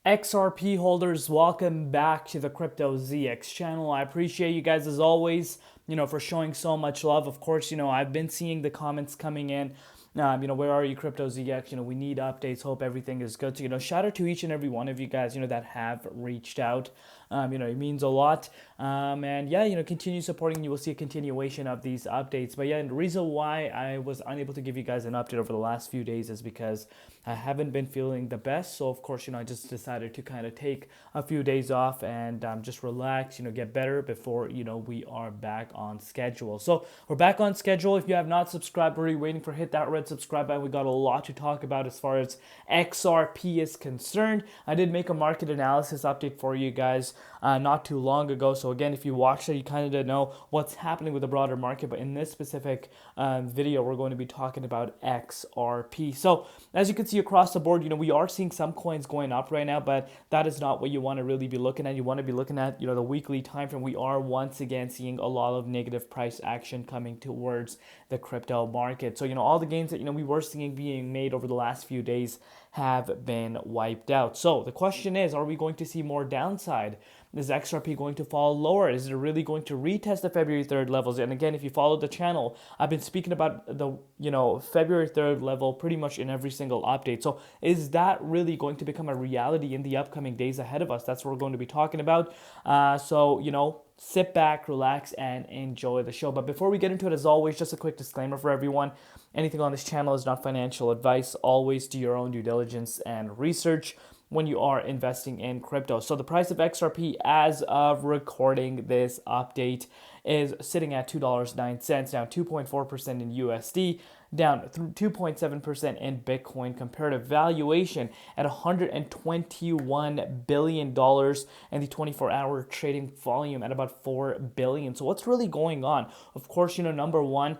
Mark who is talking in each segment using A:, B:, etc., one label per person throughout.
A: XRP holders, welcome back to the Crypto ZX channel. I appreciate you guys as always, for showing so much love. Of course, I've been seeing the comments coming in. Where are you, Crypto ZX? We need updates. Hope everything is good. So, shout out to each and every one of you guys, that have reached out. It means a lot. Continue supporting. You will see a continuation of these updates. But and the reason why I was unable to give you guys an update over the last few days is because I haven't been feeling the best. So, of course, I just decided to kind of take a few days off and just relax, get better before, we are back on schedule. So, we're back on schedule. If you have not subscribed, what are you waiting for? Hit that red subscribe button. We got a lot to talk about as far as XRP is concerned. I did make a market analysis update for you guys not too long ago. So again, if you watched it, you kind of know what's happening with the broader market. But in this specific video, we're going to be talking about XRP. So as you can see across the board, we are seeing some coins going up right now, but that is not what you want to really be looking at. You want to be looking at, the weekly time frame. We are once again seeing a lot of negative price action coming towards the crypto market. So, all the gains that, we were seeing being made over the last few days have been wiped out. So the question is, are we going to see more downside? Is XRP going to fall lower? Is it really going to retest the February 3rd levels? And again, if you follow the channel, I've been speaking about the, February 3rd level pretty much in every single update. So is that really going to become a reality in the upcoming days ahead of us? That's what we're going to be talking about. Sit back, relax, and enjoy the show. But before we get into it, as always, just a quick disclaimer for everyone. Anything on this channel is not financial advice. Always do your own due diligence and research when you are investing in crypto. So the price of XRP as of recording this update is sitting at $2.09, down 2.4% in USD, down 2.7% in Bitcoin. Comparative valuation at $121 billion, and the 24-hour trading volume at about $4 billion. So what's really going on? Of course, number one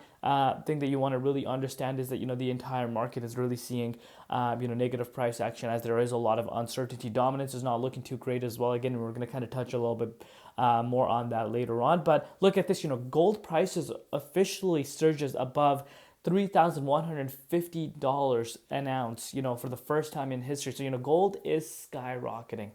A: thing that you want to really understand is that, the entire market is really seeing, negative price action as there is a lot of uncertainty. Dominance is not looking too great as well. Again, we're going to kind of touch a little bit more on that later on. But look at this, gold prices officially surges above $3,150 an ounce, for the first time in history. So, gold is skyrocketing.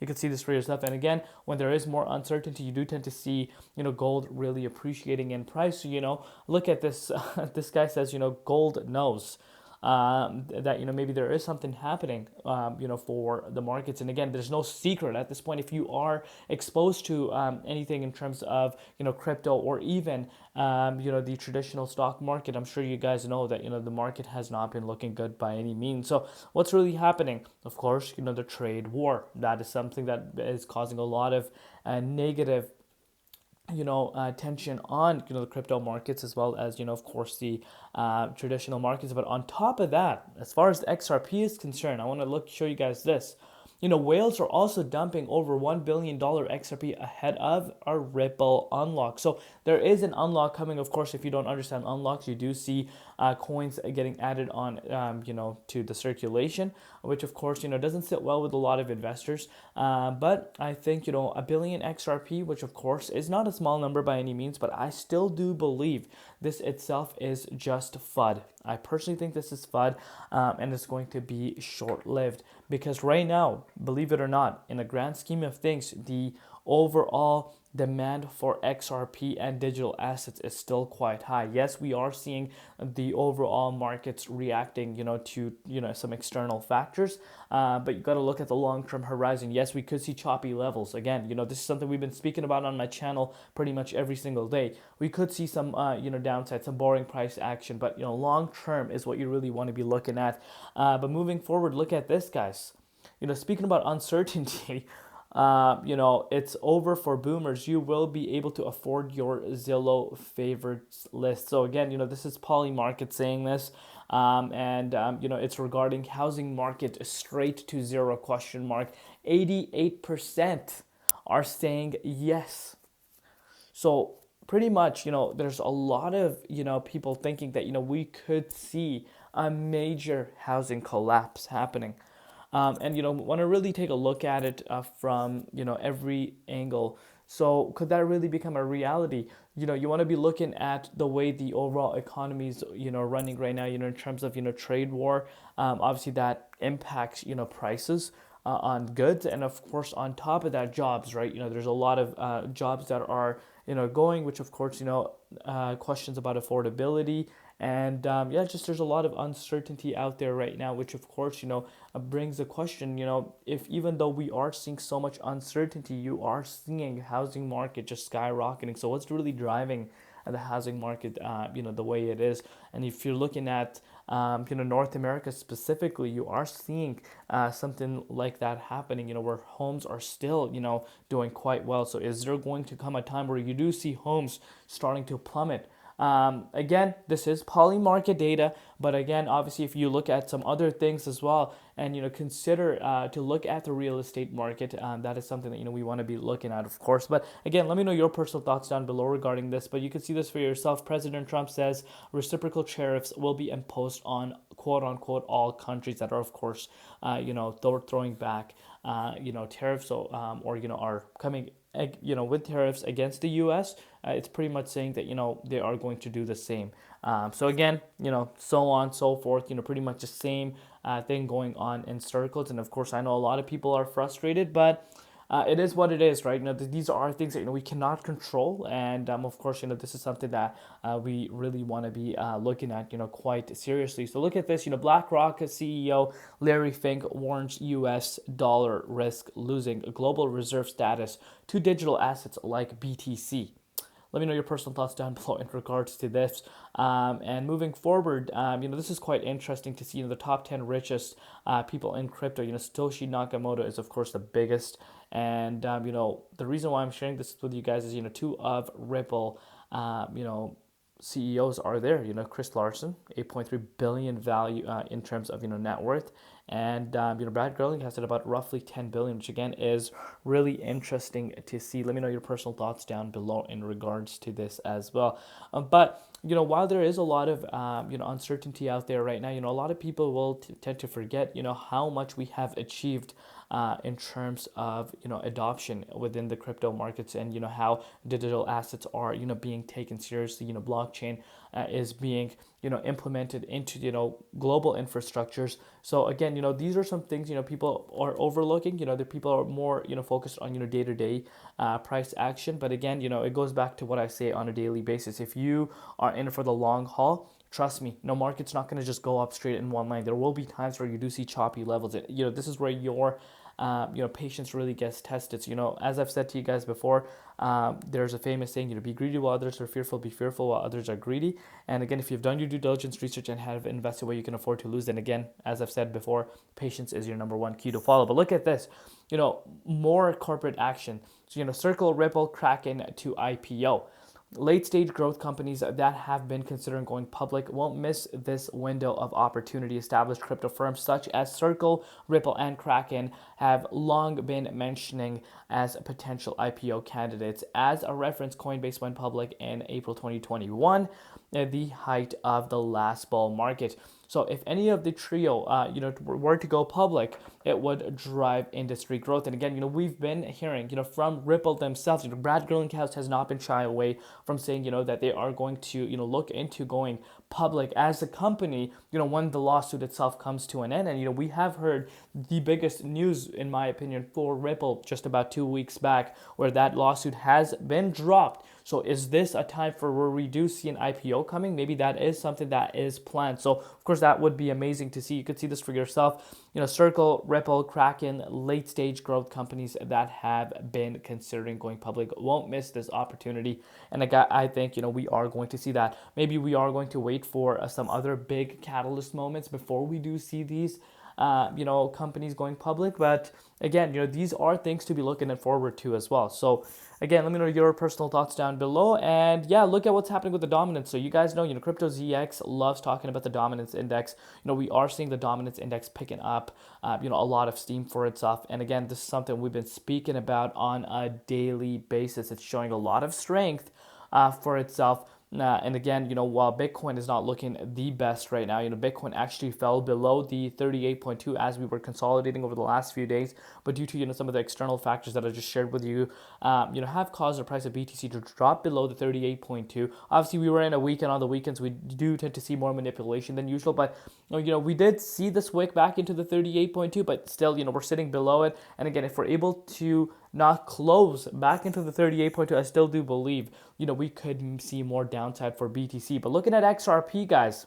A: You can see this for yourself. And again, when there is more uncertainty, you do tend to see, gold really appreciating in price. So, look at this. This guy says, gold knows that, maybe there is something happening, for the markets. And again, there's no secret at this point. If you are exposed to anything in terms of, crypto or even, the traditional stock market, I'm sure you guys know that, the market has not been looking good by any means. So what's really happening? Of course, the trade war. That is something that is causing a lot of negative tension on, the crypto markets as well as, of course, the traditional markets. But on top of that, as far as the XRP is concerned, I want to show you guys this. Whales are also dumping over $1 billion XRP ahead of a Ripple unlock. So there is an unlock coming. Of course, if you don't understand unlocks, you do see coins getting added on, to the circulation, which of course, doesn't sit well with a lot of investors. But I think, a billion XRP, which of course is not a small number by any means, but I still do believe this itself is just FUD. I personally think this is FUD, and it's going to be short-lived because right now, believe it or not, in the grand scheme of things, the overall demand for XRP and digital assets is still quite high. Yes, we are seeing the overall markets reacting, to, some external factors, but you got to look at the long-term horizon. Yes, we could see choppy levels. Again, this is something we've been speaking about on my channel pretty much every single day. We could see some, downside, some boring price action, but, long-term is what you really want to be looking at. But moving forward, look at this, guys. Speaking about uncertainty, it's over for boomers. You will be able to afford your Zillow favorites list. So again, this is Polymarket saying this, it's regarding housing market straight to zero question mark. 88% are saying yes. So pretty much, there's a lot of, people thinking that, we could see a major housing collapse happening. Want to really take a look at it from, every angle. So could that really become a reality? You want to be looking at the way the overall economy is, running right now, in terms of, trade war. Obviously that impacts, prices. on goods, and of course on top of that, jobs, right? There's a lot of jobs that are going, which of course questions about affordability. And yeah, just there's a lot of uncertainty out there right now, which of course brings the question, if even though we are seeing so much uncertainty, you are seeing housing market just skyrocketing. So what's really driving the housing market, the way it is? And if you're looking at North America specifically, you are seeing something like that happening, where homes are still, doing quite well. So is there going to come a time where you do see homes starting to plummet? Again, this is poly market data, but again, obviously, if you look at some other things as well, and consider to look at the real estate market, that is something that we want to be looking at, of course. But again, let me know your personal thoughts down below regarding this. But you can see this for yourself. President Trump says reciprocal tariffs will be imposed on quote unquote all countries that are, of course, throwing back, tariffs, so or are coming with tariffs against the U.S. It's pretty much saying that they are going to do the same. So again, so on so forth. Pretty much the same thing going on in circles. And of course, I know a lot of people are frustrated, but it is what it is, right? These are things that we cannot control, and of course, this is something that we really want to be looking at, quite seriously. So look at this. BlackRock CEO Larry Fink warns U.S. dollar risk losing global reserve status to digital assets like BTC. Let me know your personal thoughts down below in regards to this. And moving forward, this is quite interesting to see. The top 10 richest people in crypto. Satoshi Nakamoto is, of course, the biggest. And, the reason why I'm sharing this with you guys is, two of Ripple, CEOs are there. Chris Larson, 8.3 billion value in terms of net worth, and Brad Gerling has it about roughly 10 billion, which again is really interesting to see. Let me know your personal thoughts down below in regards to this as well. But while there is a lot of uncertainty out there right now, a lot of people will tend to forget how much we have achieved in terms of adoption within the crypto markets, and how digital assets are being taken seriously. Blockchain is being implemented into global infrastructures. So again, these are some things people are overlooking. The people are more focused on day-to-day price action. But again, it goes back to what I say on a daily basis. If you are in it for the long haul, trust me, no market's not going to just go up straight in one line. There will be times where you do see choppy levels. This is where your patience really gets tested. So, as I've said to you guys before, there's a famous saying, be greedy while others are fearful, be fearful while others are greedy. And again, if you've done your due diligence research and have invested where you can afford to lose, then again, as I've said before, patience is your number one key to follow. But look at this, more corporate action. So, Circle, Ripple, Kraken to IPO. Late-stage growth companies that have been considering going public won't miss this window of opportunity. Established crypto firms such as Circle, Ripple, and Kraken have long been mentioning as potential IPO candidates. As a reference, Coinbase went public in April 2021, at the height of the last bull market. So if any of the trio, were to go public, it would drive industry growth. And again, we've been hearing, from Ripple themselves, Brad Gerlinghouse has not been shy away from saying, that they are going to, look into going public as a company, when the lawsuit itself comes to an end. And, we have heard the biggest news, in my opinion, for Ripple just about 2 weeks back, where that lawsuit has been dropped. So is this a time for where we do see an IPO coming? Maybe that is something that is planned. So of course that would be amazing to see. You could see this for yourself. Circle, Ripple, Kraken, late stage growth companies that have been considering going public won't miss this opportunity. And I think we are going to see that. Maybe we are going to wait for some other big catalyst moments before we do see these companies going public. But again, these are things to be looking forward to as well. So again, let me know your personal thoughts down below. And yeah, look at what's happening with the dominance. So you guys know, Crypto ZX loves talking about the dominance index. We are seeing the dominance index picking up, a lot of steam for itself. And again, this is something we've been speaking about on a daily basis. It's showing a lot of strength for itself. And again, while Bitcoin is not looking the best right now, Bitcoin actually fell below the 38.2 as we were consolidating over the last few days. But due to some of the external factors that I just shared with you, have caused the price of BTC to drop below the 38.2. Obviously, we were in a weekend. On the weekends, we do tend to see more manipulation than usual. But we did see this wick back into the 38.2, but still, we're sitting below it. And again, if we're able to not close back into the 38.2, I still do believe, we could see more downside for BTC. But looking at XRP, guys,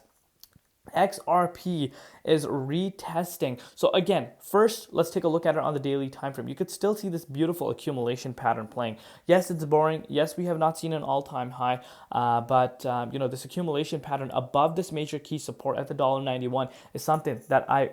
A: XRP is retesting. So again, first, let's take a look at it on the daily time frame. You could still see this beautiful accumulation pattern playing. Yes, it's boring. Yes, we have not seen an all-time high, but this accumulation pattern above this major key support at the $1.91 is something that I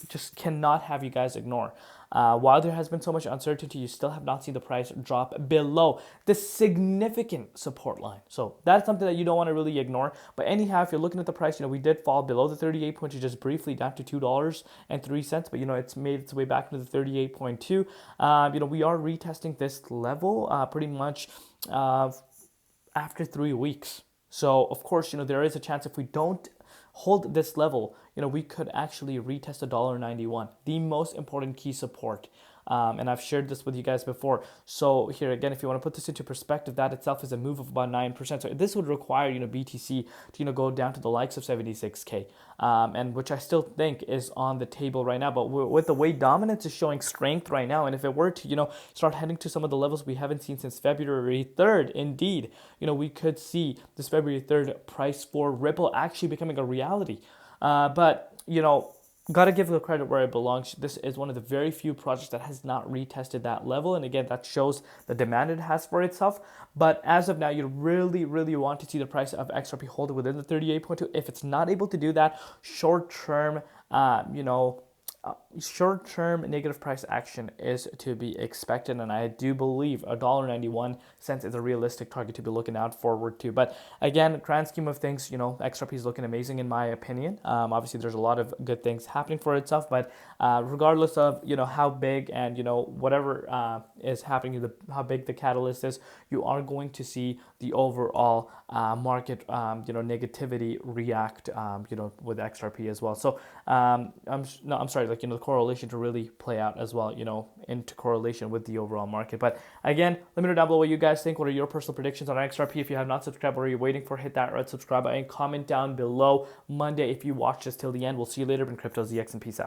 A: just cannot have you guys ignore. While there has been so much uncertainty, you still have not seen the price drop below this significant support line. So that's something that you don't want to really ignore. But anyhow, if you're looking at the price, we did fall below the 38.2 just briefly down to $2.03. But it's made its way back into the 38.2. We are retesting this level pretty much after 3 weeks. So of course, there is a chance if we don't hold this level, we could actually retest $1.91, the most important key support. And I've shared this with you guys before. So here again, if you want to put this into perspective, that itself is a move of about 9%. So this would require, BTC to, go down to the likes of 76K, and which I still think is on the table right now. But with the way dominance is showing strength right now, and if it were to, start heading to some of the levels we haven't seen since February 3rd, indeed, we could see this February 3rd price for Ripple actually becoming a reality. But, got to give the credit where it belongs. This is one of the very few projects that has not retested that level. And again, that shows the demand it has for itself. But as of now, you really, really want to see the price of XRP hold within the 38.2. If it's not able to do that, short-term, short-term negative price action is to be expected, and I do believe $1.91 is a realistic target to be looking out forward to. But again, grand scheme of things, XRP is looking amazing in my opinion. Obviously, there's a lot of good things happening for itself, but regardless of how big and whatever is happening, how big the catalyst is, you are going to see the overall market negativity react with XRP as well. So I'm sorry, the correlation to really play out as well, into correlation with the overall market. But again, let me know down below what you guys think. What are your personal predictions on XRP? If you have not subscribed, what are you waiting for? Hit that red subscribe button and comment down below. Monday, if you watch this till the end, we'll see you later in Crypto ZX, and peace out.